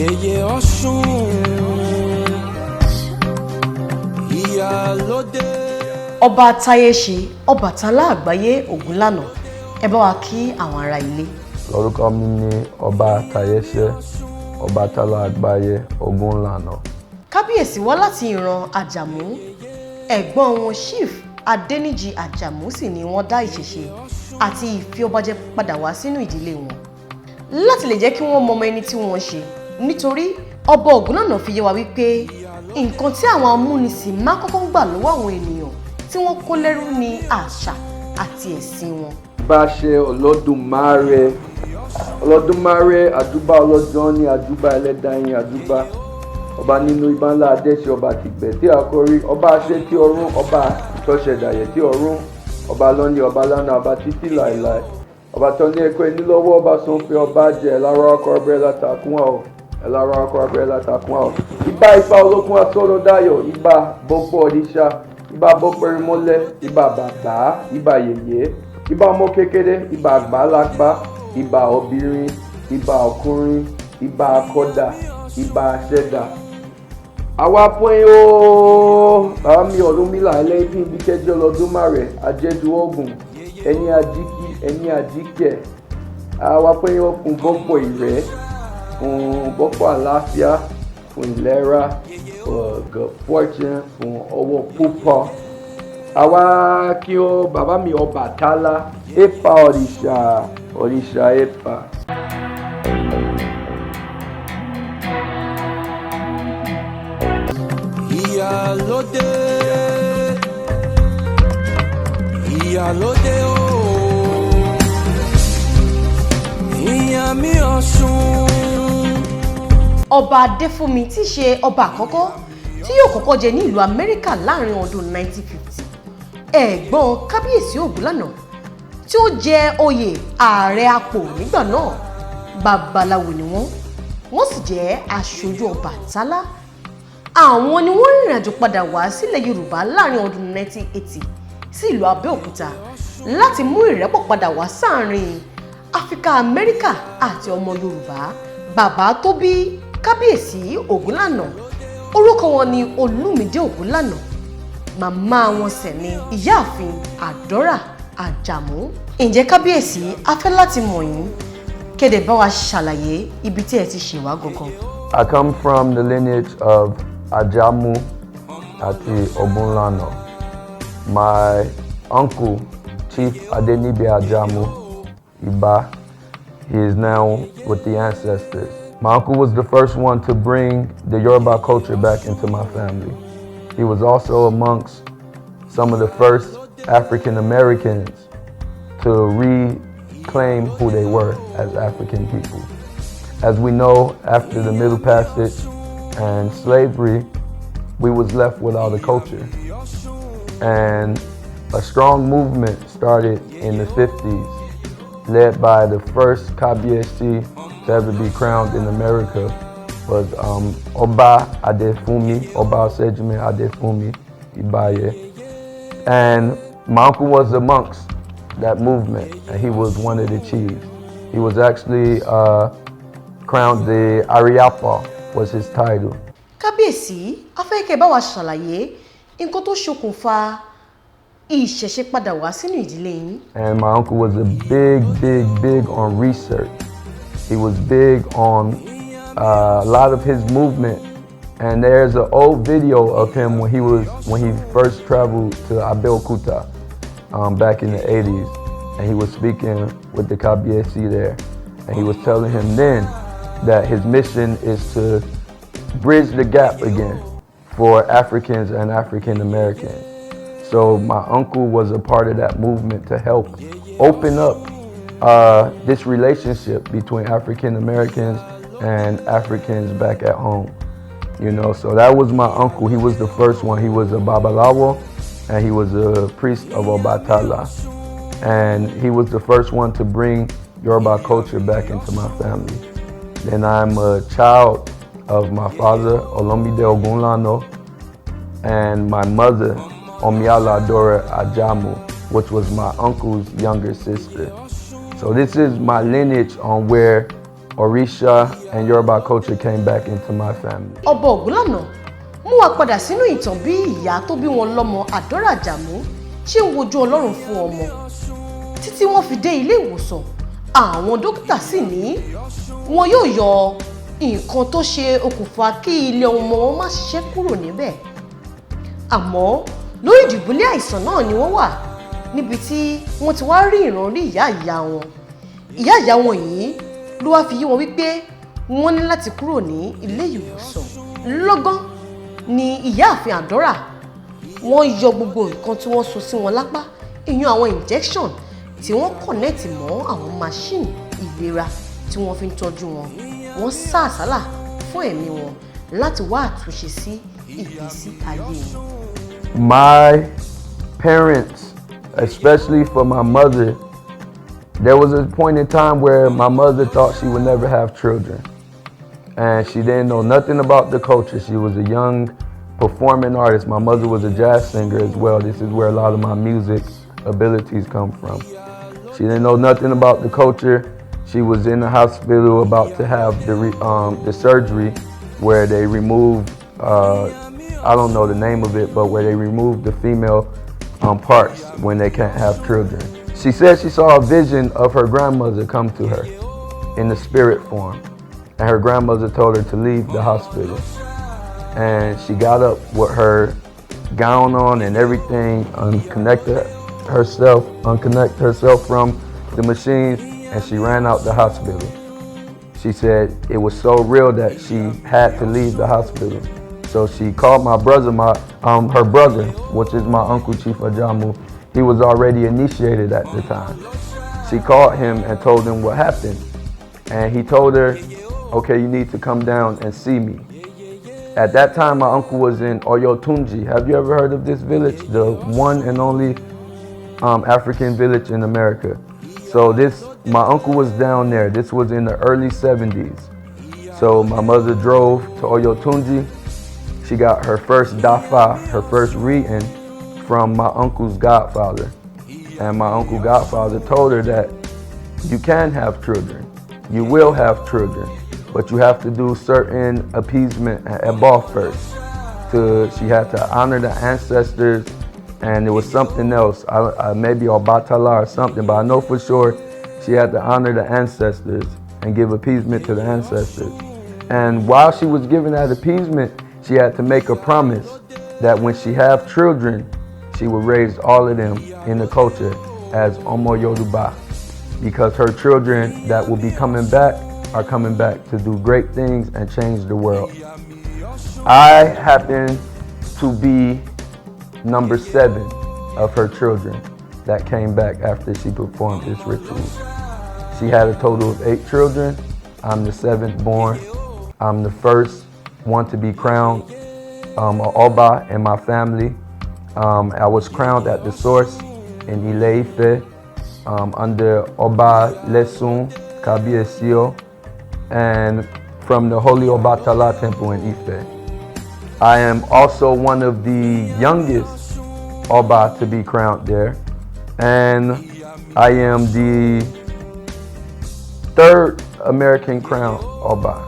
Yeye Osun Iyalode Ọba Atayese Obatala Agbaye Ogunlana, ẹ bá wa kí àwọn ará ilé. Lórúkọ mi ni Ọba Atayese Obatala Agbaye Ogunlana. Kábíyèsí wá láti ìran Àjàmú, ẹ̀gbọ́n wọn Chief Adéníjì Àjàmú sì ni wọ́n dá ìṣẹ̀ṣe àti ìfiọbajẹ padà wá sínú ìdílé wọn. Láti lè jẹ́ kí wọ́n mọ ọmọ ẹni tí wọ́n ṣe, nítorí Ọba Ogunlana fi yé wa wípé nǹkan tí àwọn amúnisìn máa kọ́kọ́ ń gbà lọ́wọ́ àwọn ènìyàn tí wọ́n kó lẹ́rú ní àṣà àti ẹ̀sìn wọn. Bá ṣe Olódùmarè àdúbà ọlọ́jọ́ ní àdúbà ẹlẹ́dàáyìn àdúbà ọba nínú ibà ńlá adẹ́ṣe ọba tìgbẹ́ tí àkórí ọba àṣẹ tí ọ̀run ọba ìtọ́ṣẹ̀dàyẹ̀ tí ọ̀run ọba lọ́ní ọba lánàá ọba títí láìláì ọba tó ní ẹ̀kọ́ ẹni lọ́wọ́ ọba sọ́nfẹ́ ọba jẹ́ ẹ̀lára ọkọ̀ ọbẹ̀ látàkùn ọ̀ ẹ̀lára ọkọ̀ ọbẹ̀ látàkùn ọ̀ ibà ipa olókun asọ́rọ̀ dáyọ̀ ibà bọ́pọ̀ òrìṣà ibà bọ́pọ̀ erimọ́lẹ̀ ibà bàbá ibà yèyé ibà ọmọ kékeré ibà àgbàlagbà ibà obìnrin ibà ọkùnrin ibà akọ́dà ibà àṣẹdà àwa pín ó bàbá mi Ọ̀rúnmìlà ẹlẹ́bí ibi kẹjọ lọ́dúnmáre àjẹdù Ògùn ẹni àjíkí ẹni àjíkẹ̀ àwa pín ó fún bọ́pọ̀ ìrẹ́ fún bọ́pọ̀ àlàáfíà fún ìlera good fortune fún ọwọ́ púpọ̀ àwa kí ó bàbá mi Ọbàtálá ẹ̀pà òrìṣà ẹ̀pà. Iyalode Iyalode o Iyami Osun. Ọba Adéfúnmi tí í ṣe ọba àkọ́kọ́ tí yóò kọ́kọ́ jẹ ní ìlú Amẹ́ríkà láàrin ọdún 1950, ẹ̀gbọ́n Kábíyèsí Ògúnlànà tí ó jẹ oyè ààrẹ apò nígbà náà, babaláwo ni wọ́n sì jẹ́ aṣojú Ọbàtálá. Àwọn ni wọ́n rìnrìn àjò padà wá sílẹ̀ Yorùbá láàrin ọdún 1980 sí ìlú Abẹ́òkúta láti mú ìrẹ́pọ̀ padà wá sáàrin Áfíríkà Amẹ́ríkà àti ọmọ Yorùbá. Bàbá tó bí Kábíyèsí Ògúnlànà orúkọ wọn ni Olúmídé Ògúnlànà, màmá wọn sì ni Ìyáàfin Àdọ́rà Àjàmú. Ǹjẹ́ Kábíyèsí a fẹ́ láti mọ̀ yín, kéde bá wa ṣàlàyé ibi tí ẹ ti ṣe wá gangan. I come from the lineage of Ajamu àti Ogunlana. My uncle, Chief Adenibe Ajamu Iba, he is now with the ancestors. My uncle was the first one to bring the Yoruba culture back into my family. He was also amongst some of the first African Americans to reclaim who they were as African people. As we know, after the Middle Passage and slavery, we was left without a culture. And a strong movement started in the 50s, led by the first Kábíyèsí to ever be crowned in America, was Oba Ogunlana Agbaye. And my uncle was amongst that movement, and he was one of the chiefs. He was actually crowned the Ariapa was his title. Kábíyèsí, a fẹ́ kẹ́ bá wa ṣàlàyé nǹkan tó ṣokùnfà ìṣẹ̀ṣe padà wá sínú ìdílé yín. And my uncle was a big on research. He was big on a lot of his movement. And there's an old video of him when he first traveled to Abeokuta back in the 80s, and he was speaking with the Kábíyèsí there, and he was telling him then that his mission is to bridge the gap again for Africans and African Americans. So my uncle was a part of that movement to help open up this relationship between African Americans and Africans back at home. You know, so that was my uncle. He was the first one. He was a Babalawo, and he was a priest of Obatala. And he was the first one to bring Yoruba culture back into my family. Then I'm a child of my father, Olumide Ogunlana, and my mother, Omiala Dora Ajamu, which was my uncle's younger sister. So this is my lineage on where Orisha and Yoruba culture came back into my family. Oba Ogunlana mú wa padà sínú ìtàn bí ìyá tó bí wọn lọ́mọ Adora Ajamu ṣe ń wojú Ọlọ́run fún ọmọ títí wọ́n fi dé ilé ìwòsàn. Àwọn dókítà sì ní wọn yóò yọ nǹkan tó ṣe okùnfà kí ilé ọmọ wọn má ṣiṣẹ́ kúrò níbẹ̀. Àmọ́ lórí ìdùbúlẹ̀ àìsàn náà ni wọ́n wà níbi tí wọ́n ti wá rí ìrànrí ìyá wọn. Ìyá wọn yìí ló wá fi yé wọn wípé wọ́n ní láti kúrò ní ilé ìwòsàn. Lọ́gán ni ìyáàfin Adora wọ́n yọ gbogbo nǹkan tí wọ́n so sí wọn lápá, ìyẹn àwọn injection tí wọ́n kọ̀nẹ́ẹ̀tì mọ́ àwọn machine ìlera tí wọ́n fi ń tọ́jú wọn. Wọ́n sá àsálà fún ẹ̀mí wọn láti wá àtúnṣe sí ìgbésí ayé wọn. My parents, especially for my mother, there was a point in time where my mother thought she would never have children. And she didn't know nothing about the culture. She was a young performing artist. My mother was a jazz singer as well. This is where a lot of my music abilities come from. She didn't know nothing about the culture. She was in the hospital about to have the surgery where they removed, I don't know the name of it, but where they removed the female parts when they can't have children. She said she saw a vision of her grandmother come to her in the spirit form. And her grandmother told her to leave the hospital. And she got up with her gown on and everything, unconnect herself from the machines, and she ran out the hospital. She said it was so real that she had to leave the hospital. So she called my brother, her brother, which is my uncle Chief Ajamu. He was already initiated at the time. She called him and told him what happened. And he told her, okay, you need to come down and see me. At that time, my uncle was in Oyotunji. Have you ever heard of this village? The one and only African village in America. So my uncle was down there. This was in the early 70s. So my mother drove to Oyotunji. She got her first dafa, her first reading from my uncle's godfather. And my uncle godfather told her that you can have children. You will have children. But you have to do certain appeasement at Eba first. She had to honor the ancestors, and there was something else, maybe Obatala or something, but I know for sure she had to honor the ancestors and give appeasement to the ancestors. And while she was giving that appeasement, she had to make a promise that when she have children, she would raise all of them in the culture as Omo Yoruba, because her children that will be coming back are coming back to do great things and change the world. I happen to be number 7 of her children that came back after she performed this ritual. She had a total of 8 children. I'm the 7th born. I'm the first one to be crowned Oba in my family. I was crowned at the source in Ile-Ife under Oba Lesun Kabiesio, and from the Holy Obatala Temple in Ife. I am also one of the youngest Oba to be crowned there, and I am the 3rd American crowned Oba.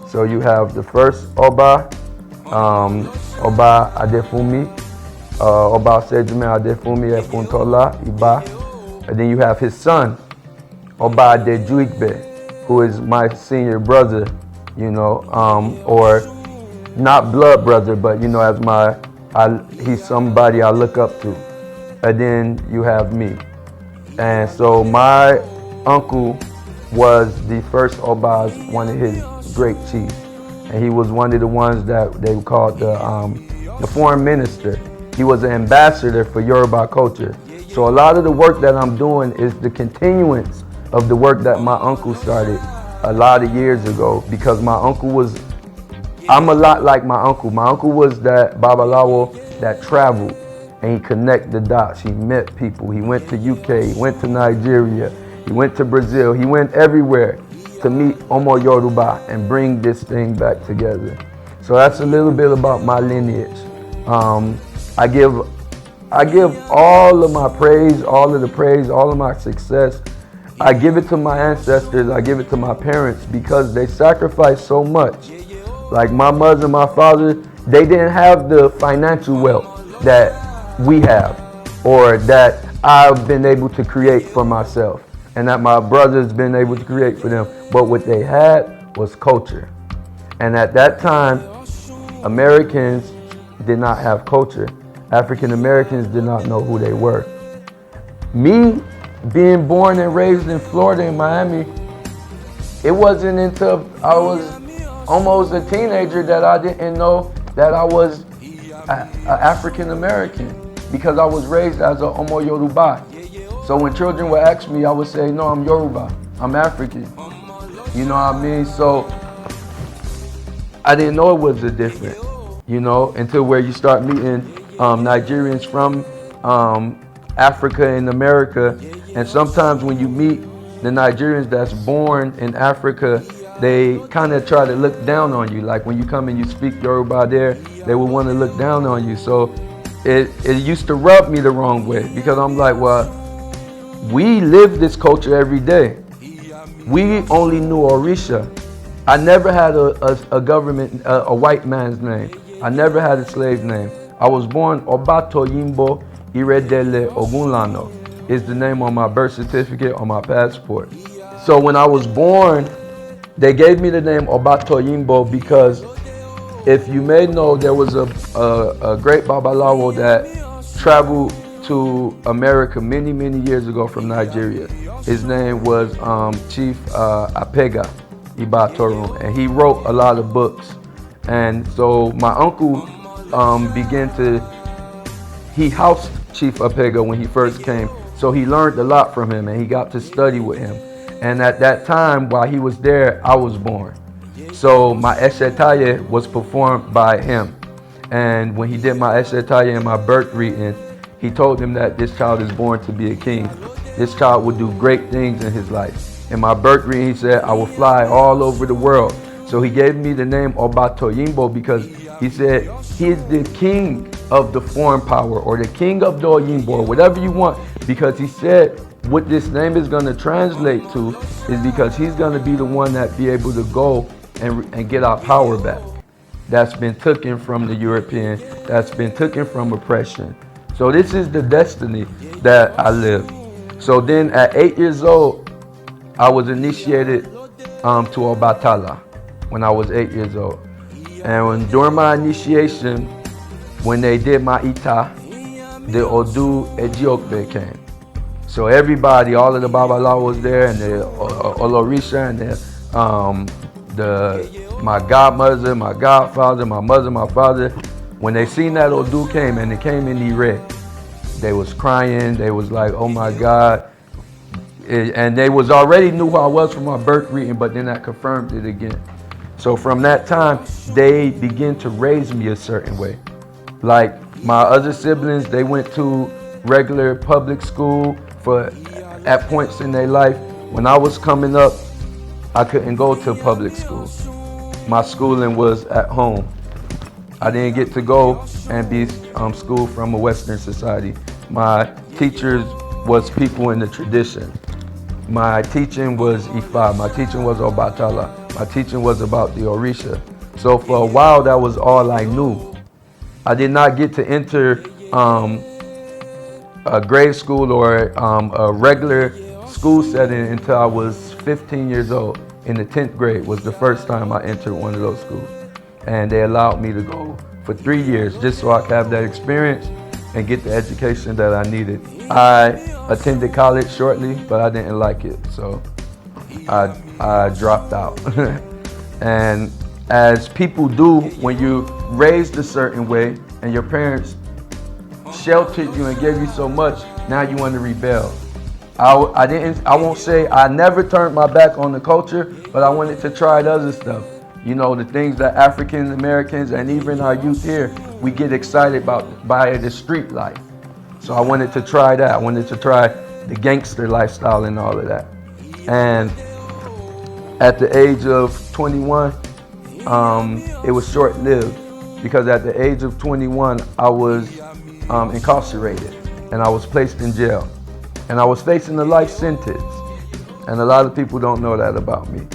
So you have the first Oba, Oba Adefumi, Oba Sejume Adefumi Efuntola Iba, and then you have his son, Oba Adejuigbe, who is my senior brother, or not blood brother, but as he's somebody I look up to. And then you have me. And so my uncle was the first Oba's, one of his great chiefs. And he was one of the ones that they called the foreign minister. He was an ambassador for Yoruba culture. So a lot of the work that I'm doing is the continuance of the work that my uncle started a lot of years ago, because I'm a lot like my uncle. My uncle was that Babalawo that traveled and he connected the dots. He met people. He went to UK, he went to Nigeria, he went to Brazil, he went everywhere to meet Omo Yoruba and bring this thing back together. So that's a little bit about my lineage. I give all of my praise, all of the praise, all of my success I give it to my ancestors, I give it to my parents because they sacrificed so much. Like my mother and my father, they didn't have the financial wealth that we have or that I've been able to create for myself and that my brother's been able to create for them. But what they had was culture. And at that time, Americans did not have culture. African Americans did not know who they were. Me being born and raised in Florida, in Miami, it wasn't until I was almost a teenager that I didn't know that I was an African American because I was raised as a Omo Yoruba. So when children would ask me, I would say, no, I'm Yoruba, I'm African. You know what I mean? So I didn't know it was a difference, you know, until where you start meeting Nigerians from Africa and America. And sometimes when you meet the Nigerians that's born in Africa, they kind of try to look down on you. Like when you come and you speak Yoruba there, they will want to look down on you. So it used to rub me the wrong way because I'm like, well, we live this culture every day. We only knew Orisha. I never had a government, a white man's name. I never had a slave name. I was born Oba Ogunlana is the name on my birth certificate, on my passport. So when I was born, they gave me the name Oba because if you may know, there was a great Babalawo that traveled to America many, many years ago from Nigeria. His name was Chief Apega Ibatorun, and he wrote a lot of books. And so my uncle he housed Chief Apega when he first came. So he learned a lot from him and he got to study with him. And at that time, while he was there, I was born. So my Atayese was performed by him. And when he did my Atayese and my birth reading, he told him that this child is born to be a king. This child will do great things in his life. In my birth reading, he said, I will fly all over the world. So he gave me the name Oba because he said, he is the king of the foreign power or the king of the Oyinbo, or whatever you want. Because he said, what this name is going to translate to is because he's going to be the one that be able to go and get our power back. That's been taken from the European, that's been taken from oppression. So this is the destiny that I live. So then at 8 years old, I was initiated to Obatala when I was 8 years old. And during my initiation, when they did my Ita, the Odun Ejiokbe came. So everybody, all of the Babalawo was there, and the Olorisha, and my godmother, my godfather, my mother, my father. When they seen that Odun came, and it came in Ire, they was crying. They was like, "Oh my God!" And they was already knew who I was from my birth reading, but then that confirmed it again. So from that time, they began to raise me a certain way. Like my other siblings, they went to regular public school at points in their life. When I was coming up, I couldn't go to public school. My schooling was at home. I didn't get to go and be schooled from a Western society. My teachers was people in the tradition. My teaching was Ifa. My teaching was Obatala. My teaching was about the Orisha. So for a while, that was all I knew. I did not get to enter a grade school or a regular school setting until I was 15 years old. In the 10th grade was the first time I entered one of those schools. And they allowed me to go for 3 years just so I could have that experience and get the education that I needed. I attended college shortly, but I didn't like it, so I dropped out. And as people do when you raised a certain way and your parents sheltered you and gave you so much, now you want to rebel. I won't say I never turned my back on the culture, but I wanted to try the other stuff. You know, the things that African Americans and even our youth here, we get excited about by the street life. So I wanted to try that. I wanted to try the gangster lifestyle and all of that. And at the age of 21, it was short-lived because at the age of 21, I was incarcerated and I was placed in jail. And I was facing a life sentence. And a lot of people don't know that about me.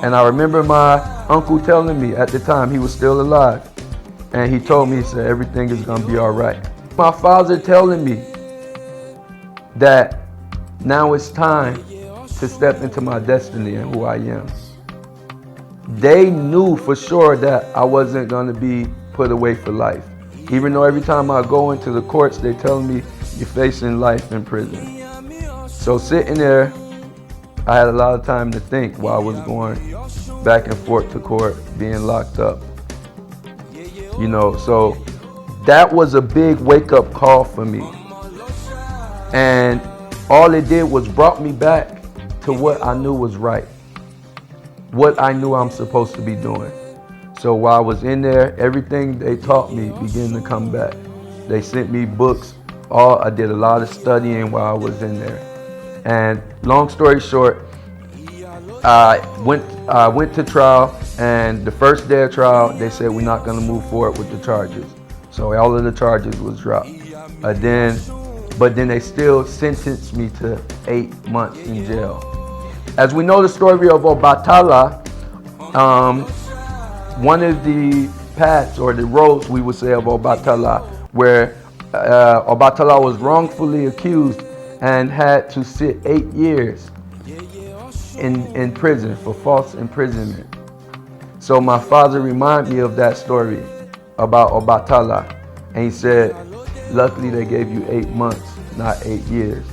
And I remember my uncle telling me at the time, he was still alive, and he told me, he said, everything is gonna be all right. My father telling me that now it's time to step into my destiny and who I am. They knew for sure that I wasn't gonna be put away for life. Even though every time I go into the courts, they tell me you're facing life in prison. So sitting there, I had a lot of time to think while I was going back and forth to court, being locked up. You know, so that was a big wake-up call for me. And all it did was brought me back to what I knew was right, what I knew I'm supposed to be doing. So while I was in there, everything they taught me began to come back. They sent me books. I did a lot of studying while I was in there. And long story short, I went to trial, and the first day of trial, they said we're not going to move forward with the charges. So all of the charges was dropped. But then they still sentenced me to 8 months in jail. As we know the story of Obatala, one of the paths or the roads, we would say, of Obatala, where Obatala was wrongfully accused and had to sit 8 years in prison for false imprisonment. So my father reminded me of that story about Obatala, and he said, luckily they gave you 8 months, not 8 years.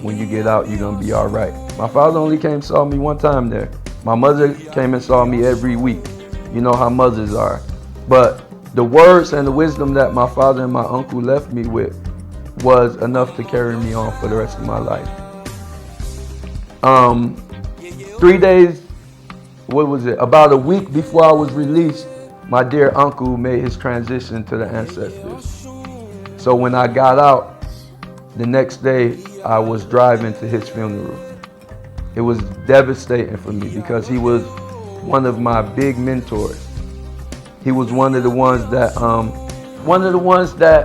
When you get out, you're gonna be all right. My father only came and saw me one time there. My mother came and saw me every week. You know how mothers are. But the words and the wisdom that my father and my uncle left me with was enough to carry me on for the rest of my life. 3 days, about a week before I was released, my dear uncle made his transition to the ancestors. So when I got out, the next day I was driving to his funeral. It was devastating for me because he was one of my big mentors. He was one of the ones that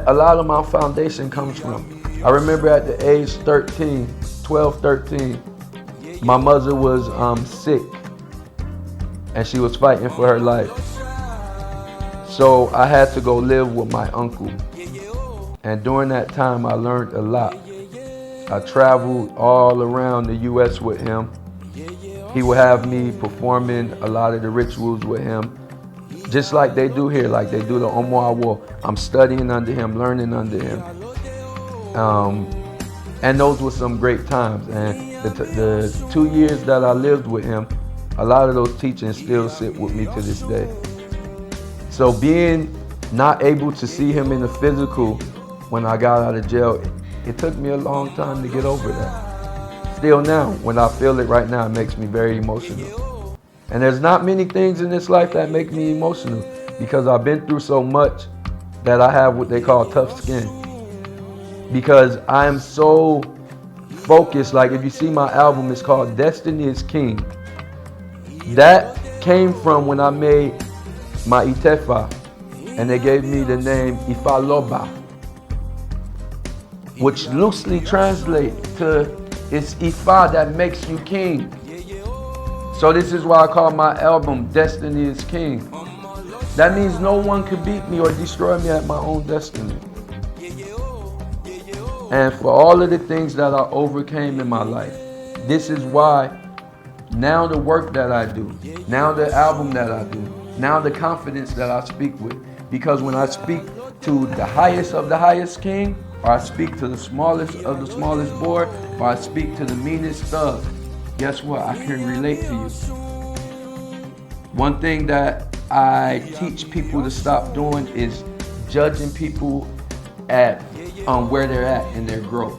a lot of my foundation comes from. I remember at the age 12, 13, my mother was sick and she was fighting for her life. So I had to go live with my uncle. And during that time, I learned a lot. I traveled all around the U.S. with him. He would have me performing a lot of the rituals with him, just like they do here, like they do the Omoawo. I'm studying under him, learning under him. And those were some great times. And the 2 years that I lived with him, a lot of those teachings still sit with me to this day. So being not able to see him in the physical when I got out of jail, it took me a long time to get over that. Still now, when I feel it right now, it makes me very emotional. And there's not many things in this life that make me emotional because I've been through so much that I have what they call tough skin. Because I am so focused. Like if you see my album, it's called Destiny is King. That came from when I made my Itefa, and they gave me the name Ifaloba, which loosely translates to it's Ifa that makes you king. So this is why I call my album Destiny is King. That means no one can beat me or destroy me at my own destiny. And for all of the things that I overcame in my life, this is why now the work that I do, now the album that I do, now the confidence that I speak with. Because when I speak to the highest of the highest king, or I speak to the smallest of the smallest boy, or I speak to the meanest thug, guess what? I can relate to you. One thing that I teach people to stop doing is judging people at where they're at in their growth.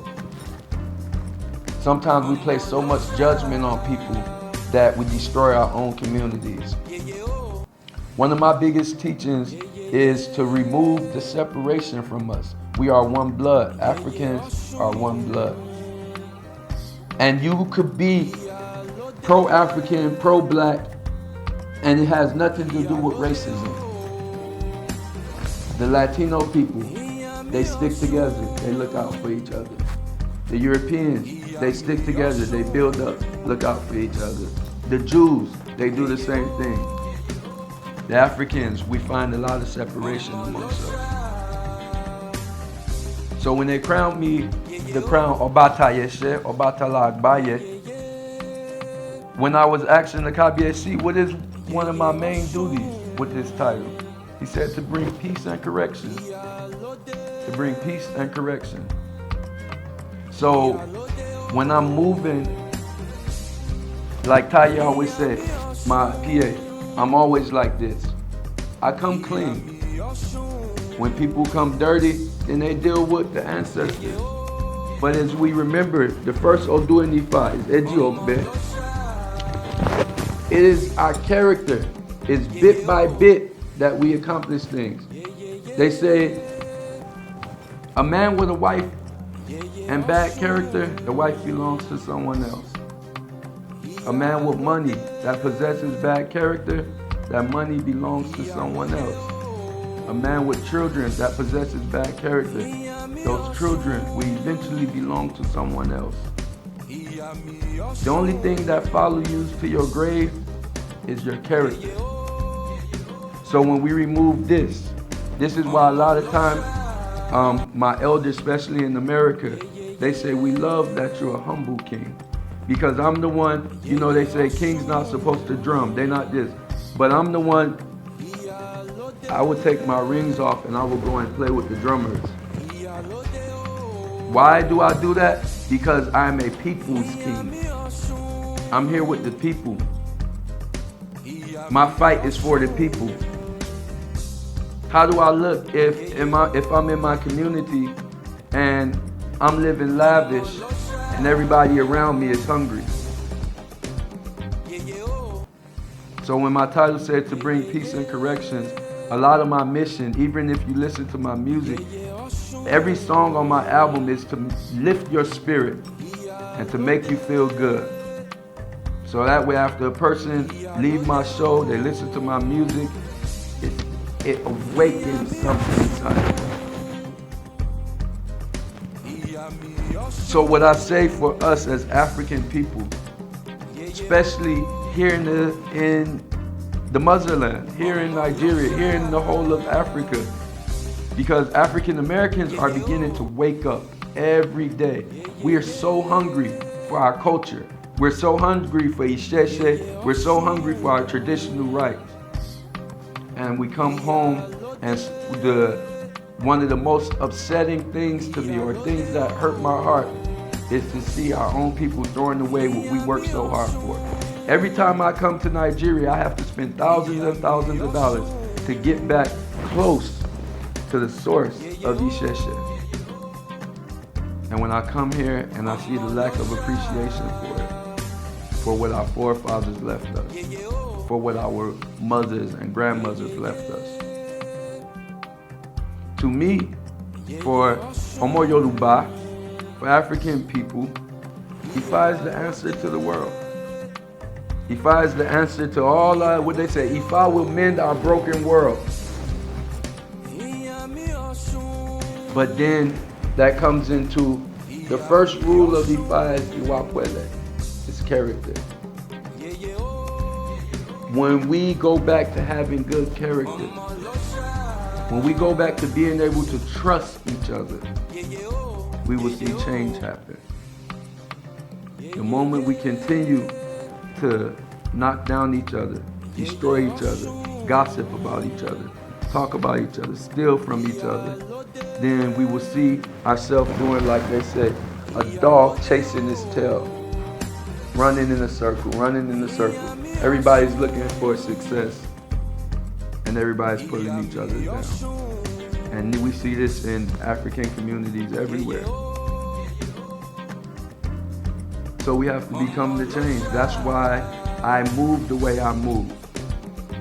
Sometimes we place so much judgment on people that we destroy our own communities. One of my biggest teachings is to remove the separation from us. We are one blood. Africans are one blood. And you could be pro-African, pro-black, and it has nothing to do with racism. The Latino people, they stick together. They look out for each other. The Europeans, they stick together, they build up, look out for each other. The Jews, they do the same thing. The Africans, we find a lot of separation amongst us. So when they crowned me the crown Atayese Obatala Agbaye, when I was asking the Kabiyesi, what is one of my main duties with this title? He said to bring peace and correction. To bring peace and correction. So when I'm moving, like Taye always said, my PA, I'm always like this. I come clean. When people come dirty, then they deal with the ancestors. But as we remember, the first Odun Ifa is Eji. It is our character. It's bit by bit that we accomplish things. They say a man with a wife and bad character, the wife belongs to someone else. A man with money that possesses bad character, that money belongs to someone else. A man with children that possesses bad character, those children will eventually belong to someone else. The only thing that follows you to your grave is your character. So when we remove this is why a lot of times my elders, especially in America, they say we love that you're a humble king. Because I'm the one, you know, they say king's not supposed to drum, they're not this. But I'm the one, I would take my rings off and I would go and play with the drummers. Why do I do that? Because I'm a people's king. I'm here with the people. My fight is for the people. How do I look if I'm in my community and I'm living lavish and everybody around me is hungry? So when my title said to bring peace and corrections, a lot of my mission, even if you listen to my music, every song on my album is to lift your spirit and to make you feel good. So that way after a person leave my show, they listen to my music, it awakens something inside. So what I say for us as African people, especially here in the motherland, here in Nigeria, here in the whole of Africa, because African Americans are beginning to wake up every day. We are so hungry for our culture. We're so hungry for Isheshe. We're so hungry for our traditional rights. And we come home and one of the most upsetting things to me, or things that hurt my heart, is to see our own people throwing away what we work so hard for. Every time I come to Nigeria, I have to spend thousands and thousands of dollars to get back close to the source of Isheshe. And when I come here and I see the lack of appreciation for it, for what our forefathers left us, for what our mothers and grandmothers left us. To me, for Omo Yoruba, for African people, Ifa is the answer to the world. Ifa is the answer to all what they say. Ifa will mend our broken world. But then that comes into the first rule of Ifa is Iwakwele, it's character. When we go back to having good character, when we go back to being able to trust each other, we will see change happen. The moment we continue to knock down each other, destroy each other, gossip about each other, talk about each other, steal from each other, then we will see ourselves doing, like they say, a dog chasing its tail, running in a circle, running in a circle. Everybody's looking for success, and everybody's putting each other down. And we see this in African communities everywhere. So we have to become the change. That's why I move the way I move.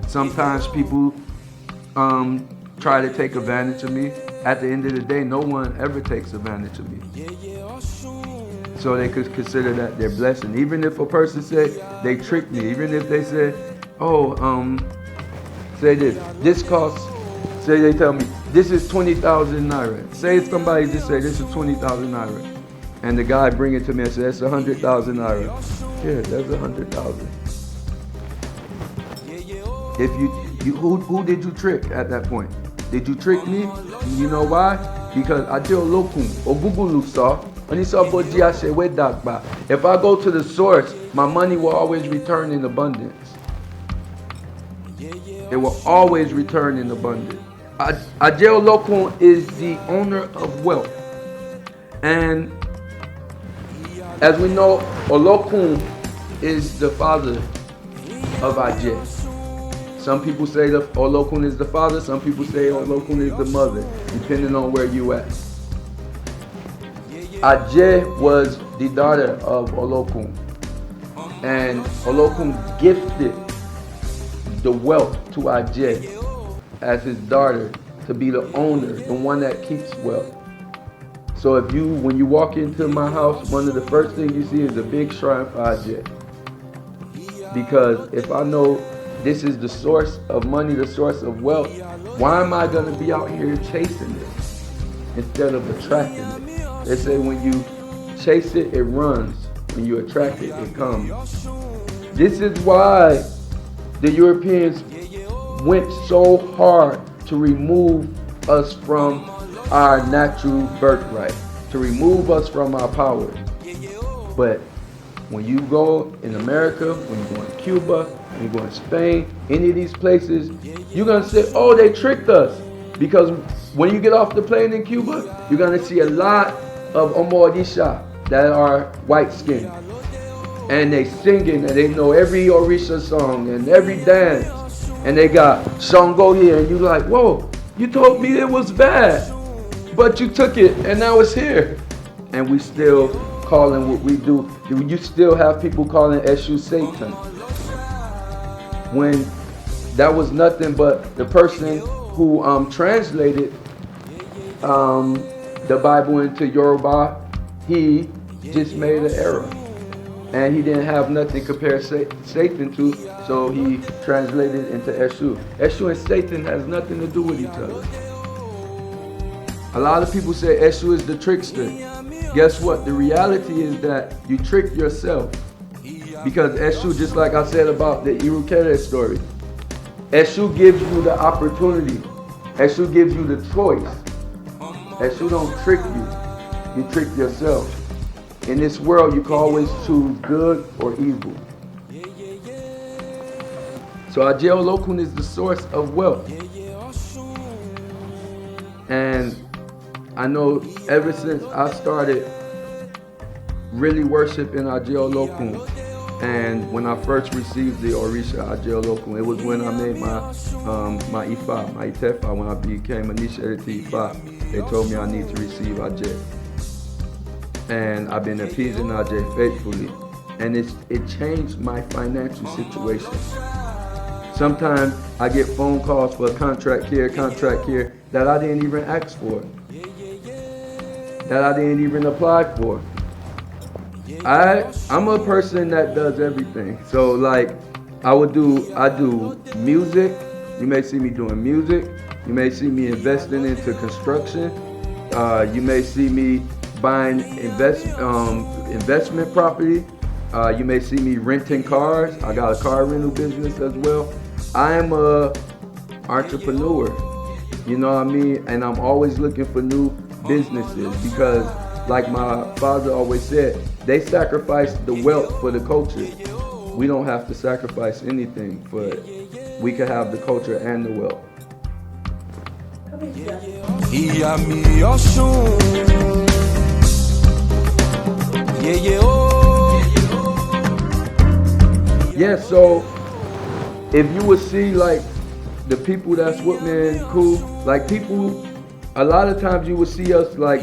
Sometimes people try to take advantage of me. At the end of the day, no one ever takes advantage of me. So they could consider that their blessing. Even if a person said they tricked me, even if they said, say this costs, say they tell me, this is 20,000 naira. Say somebody just say this is 20,000 naira. And the guy bring it to me and said, "That's 100,000 naira." Yeah, that's 100,000. If who did you trick at that point? Did you trick me? You know why? Because I do lokun ogugulu saw. If I go to the source, my money will always return in abundance. It will always return in abundance. Ajeo Lokun is the owner of wealth. And as we know, Olokun is the father of Aje. Some people say that Olokun is the father, some people say Olokun is the mother, depending on where you at. Aje was the daughter of Olokun, and Olokun gifted the wealth to Aje as his daughter to be the owner, the one that keeps wealth. So when you walk into my house, one of the first things you see is a big shrine for Aje. Because if I know this is the source of money, the source of wealth, why am I going to be out here chasing it instead of attracting it? They say when you chase it, it runs. When you attract it, it comes. This is why the Europeans went so hard to remove us from our natural birthright, to remove us from our power. But when you go in America, when you go in Cuba, when you go in Spain, any of these places, you're going to say, oh, they tricked us. Because when you get off the plane in Cuba, you're going to see a lot of Omorisha that are white skinned. And they singing and they know every Orisha song and every dance. And they got Shango here and you're like, whoa, you told me it was bad. But you took it and now it's here. And we still calling what we do. You still have people calling Eshu Satan. When that was nothing but the person who translated the Bible into Yoruba, he just made an error. And he didn't have nothing to compare Satan to, so he translated into Eshu. Eshu and Satan has nothing to do with each other. A lot of people say Eshu is the trickster. Guess what? The reality is that you trick yourself. Because Eshu, just like I said about the Irukere story, Eshu gives you the opportunity. Eshu gives you the choice. Eshu don't trick you. You trick yourself. In this world, you can always choose good or evil. So Ajeo Lokun is the source of wealth. And I know ever since I started really worshiping Ajeo Lokun, and when I first received the Orisha Ajeo Lokun, it was when I made my Ifa, my Itefa, when I became initiated to Ifa. They told me I need to receive Ajay. And I've been appeasing Ajay faithfully. And it changed my financial situation. Sometimes I get phone calls for a contract here that I didn't even ask for, that I didn't even apply for. I'm a person that does everything. So like I do music. You may see me doing music. You may see me investing into construction. You may see me buying investment property. You may see me renting cars. I got a car rental business as well. I am a entrepreneur, you know what I mean? And I'm always looking for new businesses because like my father always said, they sacrifice the wealth for the culture. We don't have to sacrifice anything for it. We can have the culture and the wealth. Yeah, so if you would see like the people that's with me and cool, like people, a lot of times you would see us like,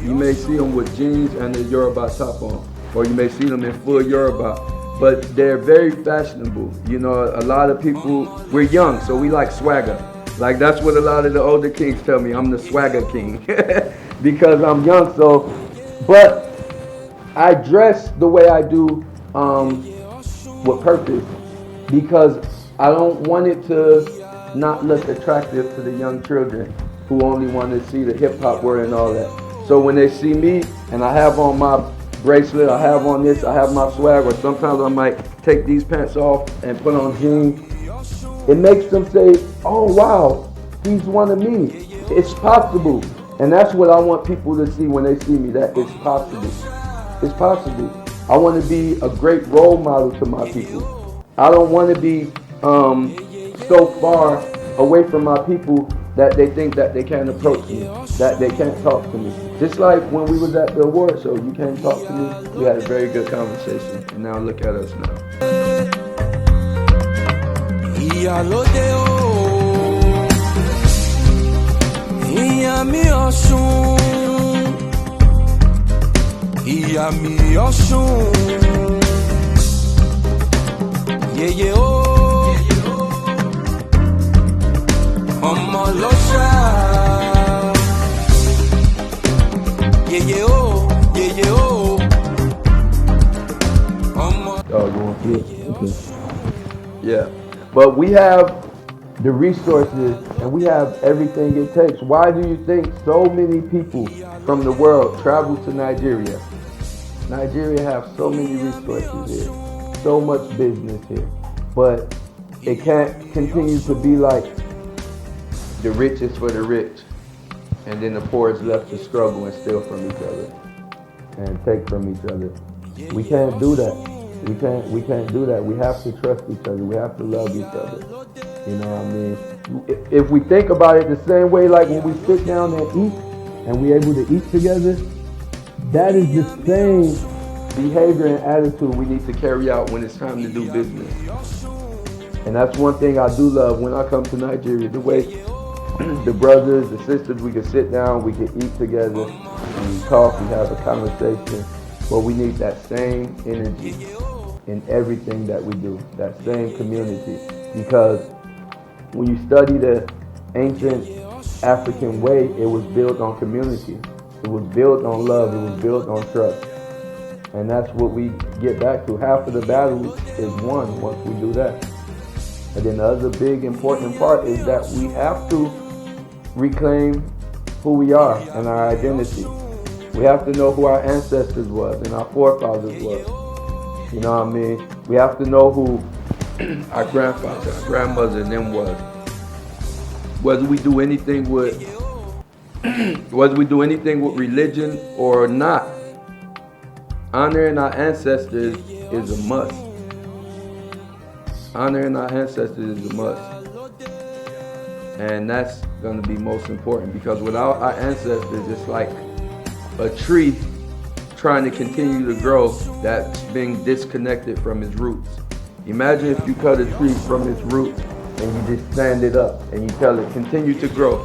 you may see them with jeans and a Yoruba top on, or you may see them in full Yoruba, but they're very fashionable. You know, a lot of people, we're young, so we like swagger. Like that's what a lot of the older kings tell me, I'm the swagger king, because I'm young, so, but I dress the way I do with purpose, because I don't want it to not look attractive to the young children who only want to see the hip hop wear and all that. So when they see me and I have on my bracelet, I have on this, I have my swag, or sometimes I might take these pants off and put on jeans, it makes them say, oh wow, he's one of me. It's possible. And that's what I want people to see when they see me, that it's possible. It's possible. I want to be a great role model to my people. I don't want to be so far away from my people that they think that they can't approach me, that they can't talk to me. Just like when we was at the award show, you can't talk to me. We had a very good conversation, and now look at us now. Ìyálóde o, ìyá mi Ọ̀ṣun, ìyá mi Ọ̀ṣun, yèyé o, ọmọ lọ́ṣà, yèyé o, yèyé o, ọmọ. Oh, you want to see it? Okay. Yeah. But we have the resources and we have everything it takes. Why do you think so many people from the world travel to Nigeria? Nigeria have so many resources here, so much business here. But it can't continue to be like the rich is for the rich, and then the poor is left to struggle and steal from each other and take from each other. We can't do that. We can't do that. We have to trust each other. We have to love each other. You know what I mean? If we think about it the same way, like when we sit down and eat, and we're able to eat together, that is the same behavior and attitude we need to carry out when it's time to do business. And that's one thing I do love when I come to Nigeria, the way the brothers, the sisters, we can sit down, we can eat together, and we talk, we have a conversation. But we need that same energy in everything that we do, that same community. Because when you study the ancient African way, it was built on community. It was built on love. It was built on trust. And that's what we get back to. Half of the battle is won once we do that. And then the other big important part is that we have to reclaim who we are and our identity. We have to know who our ancestors was and our forefathers was. You know what I mean? We have to know who our grandfather, our grandmother, and them was. Whether we do anything with religion or not, honoring our ancestors is a must. Honoring our ancestors is a must. And that's going to be most important, because without our ancestors, it's like a tree trying to continue to grow that's being disconnected from its roots. Imagine if you cut a tree from its roots and you just stand it up and you tell it continue to grow.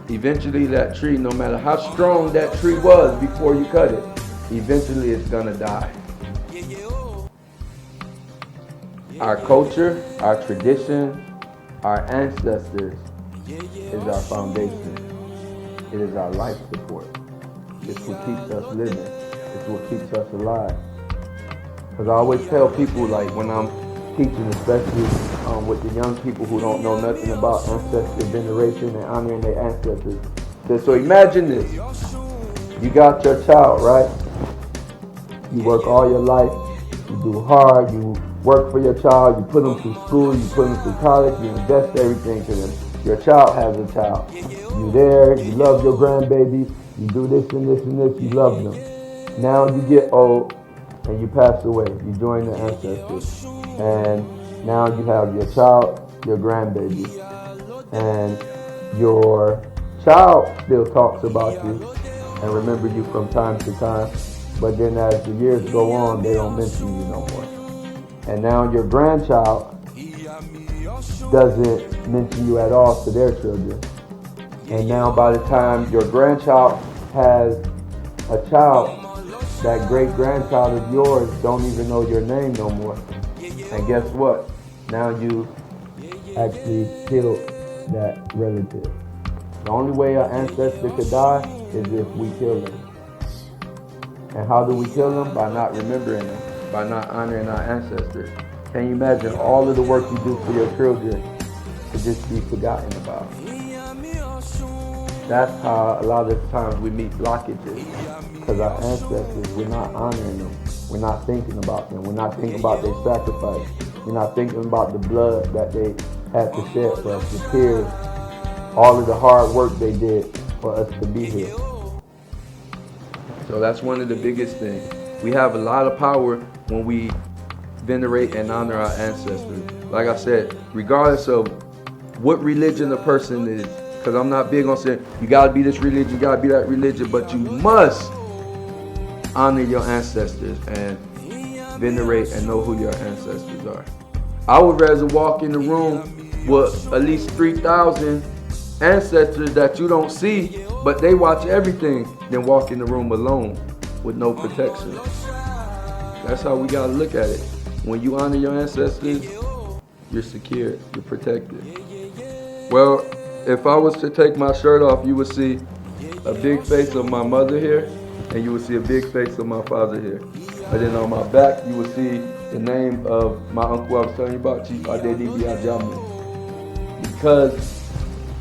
Eventually that tree, no matter how strong that tree was before you cut it, eventually it's gonna die. Our culture, our tradition, our ancestors is our foundation. It is our life support. It's what keeps us living. It's what keeps us alive. Because I always tell people, like when I'm teaching, especially with the young people who don't know nothing about ancestral veneration and honoring their ancestors. So imagine this. You got your child, right? You work all your life. You do hard. You work for your child. You put them through school. You put them through college. You invest everything to them. Your child has a child. You there, you love your grandbaby, you do this and this and this, you love them. Now you get old and you pass away. You join the ancestors. And now you have your child, your grandbaby. And your child still talks about you and remember you from time to time. But then as the years go on, they don't mention you no more. And now your grandchild doesn't mention you at all to their children. And now by the time your grandchild has a child, that great-grandchild of yours don't even know your name no more. And guess what? Now you actually killed that relative. The only way an ancestor could die is if we kill them. And how do we kill them? By not remembering them, by not honoring our ancestors. Can you imagine all of the work you do for your children to just be forgotten about? that's how a lot of times we meet blockages. Because our ancestors, we're not honoring them. We're not thinking about them. We're not thinking about their sacrifice. We're not thinking about the blood that they had to shed for us, the tears, all of the hard work they did for us to be here. So that's one of the biggest things. We have a lot of power when we venerate and honor our ancestors. Like I said, regardless of what religion a person is, because I'm not big on saying you gotta be this religion, you gotta be that religion, but you must honor your ancestors and venerate and know who your ancestors are. I would rather walk in the room with at least 3,000 ancestors that you don't see, but they watch everything, than walk in the room alone with no protection. That's how we gotta look at it. When you honor your ancestors, you're secure, you're protected. Well, if I was to take my shirt off, you would see a big face of my mother here, and you would see a big face of my father here. And then on my back, you would see the name of my uncle I was telling you about, Chief Atayese Obatala. Because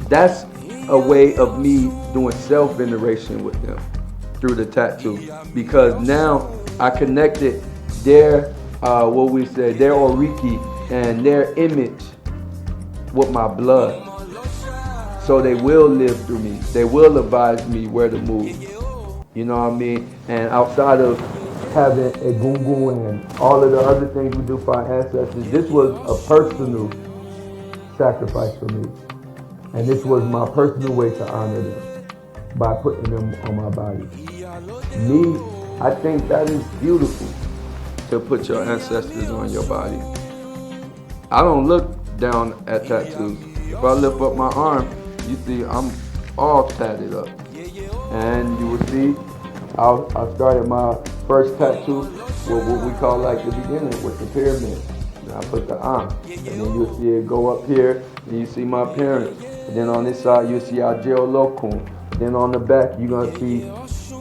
that's a way of me doing self-veneration with them through the tattoo. Because now I connected their, their oriki and their image with my blood. So they will live through me. They will advise me where to move. You know what I mean? And outside of having a gungu and all of the other things we do for our ancestors, this was a personal sacrifice for me. And this was my personal way to honor them by putting them on my body. Me, I think that is beautiful to put your ancestors on your body. I don't look down at tattoos. If I lift up my arm, you see I'm all tatted up. And you will see I started my first tattoo with what we call like the beginning, with the pyramid. And I put the arm. And then you'll see it go up here, and you see my parents. And then on this side, you'll see our geolocum. Then on the back, you're going to see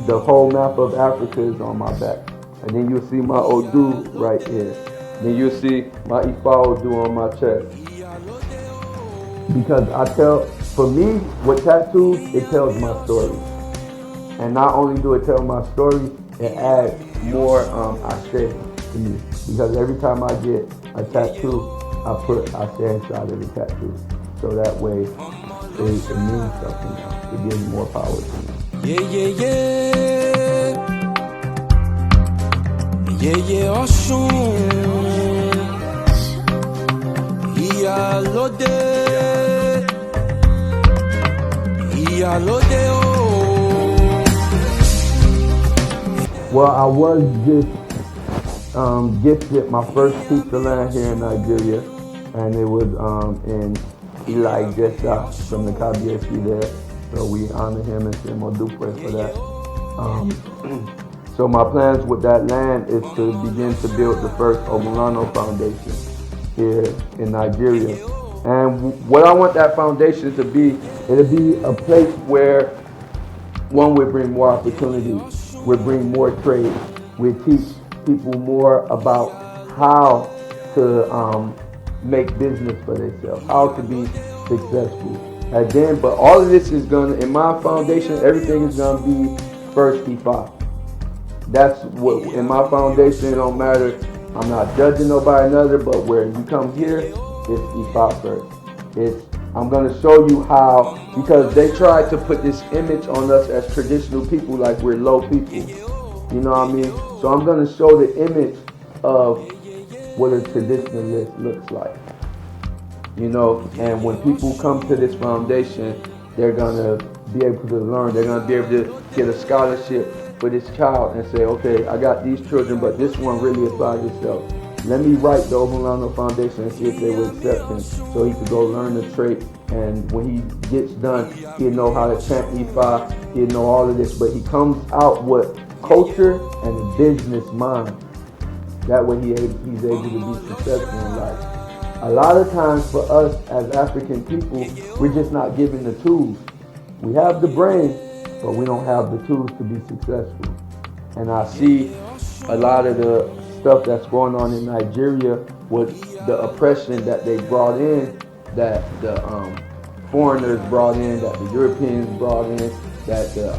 the whole map of Africa is on my back. And then you'll see my Odun right here. Then you'll see my Ifa Odun on my chest. Because for me, with tattoos, it tells my story. And not only do it tell my story, it adds more ashe to me. Because every time I get a tattoo, I put ashe inside of the tattoo. So that way, it means something now. It gives more power to me. Yeah, yeah, yeah. Yeah, yeah, Oshun. Iyalode. Iyalode, oh. Well, I was just gifted my first piece of land here in Nigeria, and it was in Kilarigbo from the Kabiyesi there. So we honor him and send Modupwe for that. So my plans with that land is to begin to build the first Ogunlana Foundation here in Nigeria. And what I want that foundation to be, it'll be a place where one would bring more opportunity, would bring more trade, would teach people more about how to make business for themselves, how to be successful. And then, but all of this is gonna, in my foundation, everything is gonna be first Ifa. That's what, in my foundation, it don't matter. I'm not judging nobody another, but where you come here, it's Ifa first. I'm gonna show you how, because they tried to put this image on us as traditional people, like we're low people. You know what I mean? So I'm gonna show the image of what a traditionalist looks like. You know, and when people come to this foundation, they're gonna be able to learn. They're gonna be able to get a scholarship for this child and say, okay, I got these children, but this one really applies itself. Let me write the Ogunlana Foundation and see if they will accept him, so he could go learn the trait. And when he gets done, he'll know how to chant Ifa, he'll know all of this, but he comes out with culture and a business mind. That way he's able to be successful in life. A lot of times for us as African people, we're just not given the tools. We have the brain, but we don't have the tools to be successful. And I see a lot of the stuff that's going on in Nigeria with the oppression that they brought in, that the foreigners brought in, that the Europeans brought in, that the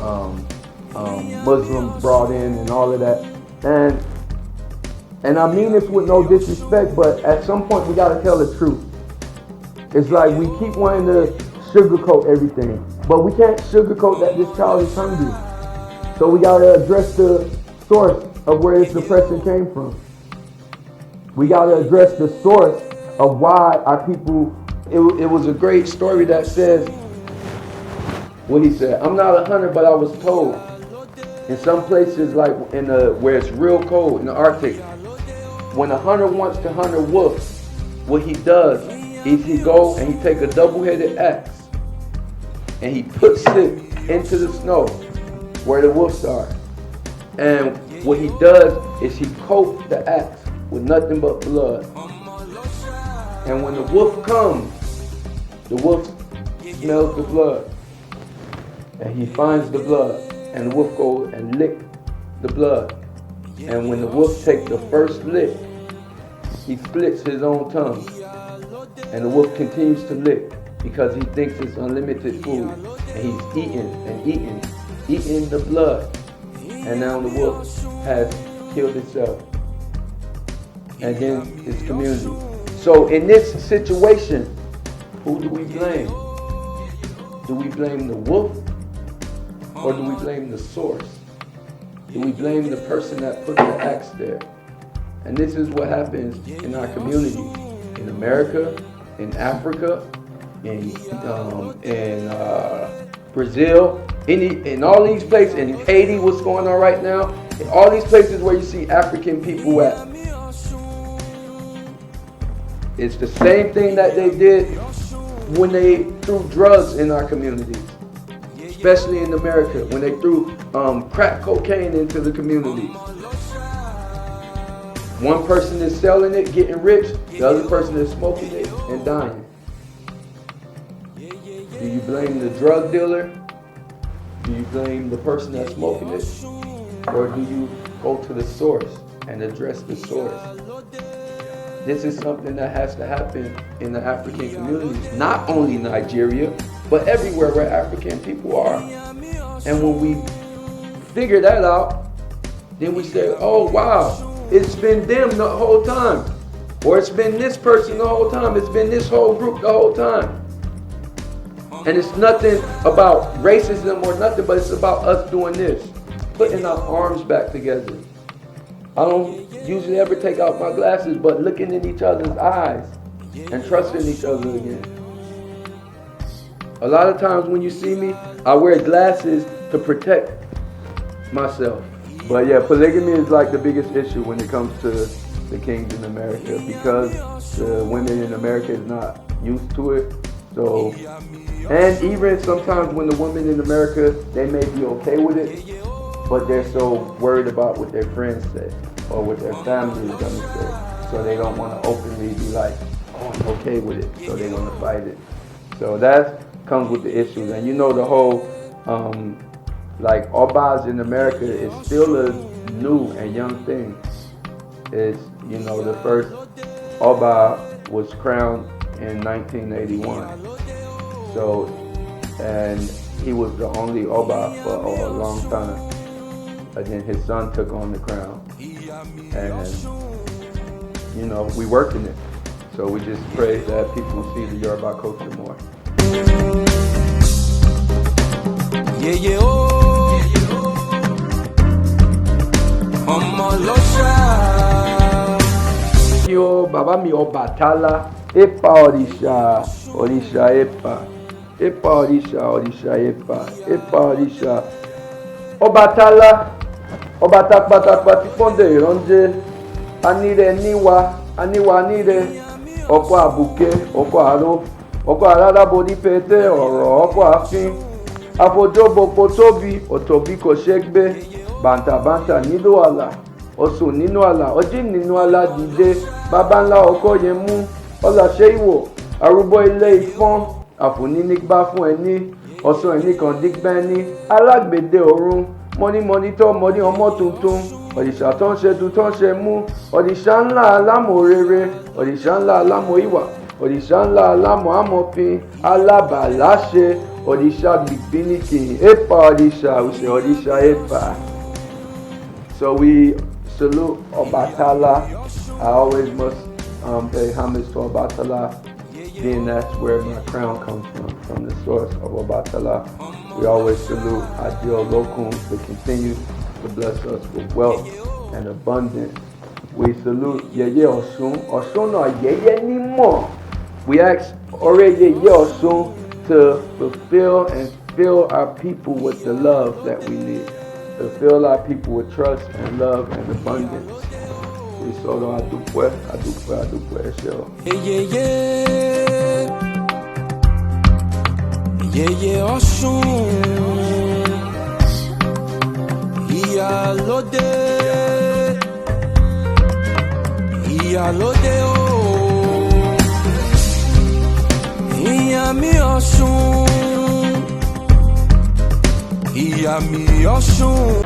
Muslims brought in, and all of that. And I mean this with no disrespect, but at some point we gotta tell the truth. It's like we keep wanting to sugarcoat everything, but we can't sugarcoat that this child is hungry. So we gotta address the source of where this depression came from. We gotta address the source of why our people. It was a great story that says what he said. I'm not a hunter, but I was told in some places like where it's real cold in the Arctic, when a hunter wants to hunt a wolf, what he does is he go and he take a double-headed axe and he puts it into the snow where the wolves are. And what he does is he coats the axe with nothing but blood. And when the wolf comes, the wolf smells the blood. And he finds the blood. And the wolf goes and licks the blood. And when the wolf takes the first lick, he splits his own tongue. And the wolf continues to lick because he thinks it's unlimited food. And he's eating the blood. And now the wolf has killed itself. And then his community. So in this situation, who do we blame? Do we blame the wolf? Or do we blame the source? Do we blame the person that put the axe there? And this is what happens in our community. In America, in Africa, in Brazil, in all these places, in Haiti, what's going on right now, in all these places where you see African people at. It's the same thing that they did when they threw drugs in our communities, especially in America, when they threw crack cocaine into the communities. One person is selling it, getting rich, the other person is smoking it and dying. Do you blame the drug dealer? Do you blame the person that's smoking it? Or do you go to the source and address the source? This is something that has to happen in the African communities, not only Nigeria, but everywhere where African people are. And when we figure that out, then we say, oh wow, it's been them the whole time. Or it's been this person the whole time. It's been this whole group the whole time. And it's nothing about racism or nothing, but it's about us doing this, putting our arms back together. I don't usually ever take out my glasses, but looking in each other's eyes and trusting each other again. A lot of times when you see me, I wear glasses to protect myself. But yeah, polygamy is like the biggest issue when it comes to the kings in America, because the women in America is not used to it. So, and even sometimes when the women in America, they may be okay with it, but they're so worried about what their friends say or what their family is going to say. So they don't want to openly be like, oh, I'm okay with it. So they want to fight it. So that comes with the issues. And you know, the whole, like Obas in America is still a new and young thing. It's, you know, the first Oba was crowned in 1981. So, and he was the only Oba for a long time. And then his son took on the crown. And, you know, we work in it. So we just pray that people see the Yoruba culture more. Yeah, yeah, oh. Yo, Baba mi Obatala, Epa Orisha, Orisha Epa, Epa Orisha, Orisha Epa, Epa Orisha. Obatala, Obatakbatakbati Fonde Ronje, Anire Niwa, Anire, Oko Abuke, Oko Aro, Oko Arada Bodi Pete, Oro, Oko Afin, Afojobo Potobi, Otobi Koshekbe, Banta Nido Ala, Osu Nino Ala, Oji Nino Ala Dide, Babanla Oko Yemu, Ola Sheiwo, Arubo Ile Ifon, Afuninikba Fun Eni, Oso Eni Kondikbeni, Alagbede Orun, Money to money ọmọ tuntun, òrìṣà tó ń ṣe tu tó ń ṣe mú, òrìṣà ńlá alámọ̀ rere, òrìṣà ńlá alámọ̀ ìwà, òrìṣà ńlá alámọ̀ amọ̀fin alábàláṣe òrìṣà gbìgbìnìkì epa òrìṣà, we say òrìṣà epa. So we salute Obatala. I always must pay homage to Obatala, being that's where my crown comes from the source of Obatala. We always salute Ideal Locum to continue to bless us with wealth and abundance. We salute Yeye Osun. Osun or Yeye Nimo. We ask already Yeye Osun to fulfill and fill our people with the love that we need. To fill our people with trust and love and abundance. We solo adupwe, show. Yeye Osun, Iyalode, Iyalode o, Iyami Osun, Iyami Osun.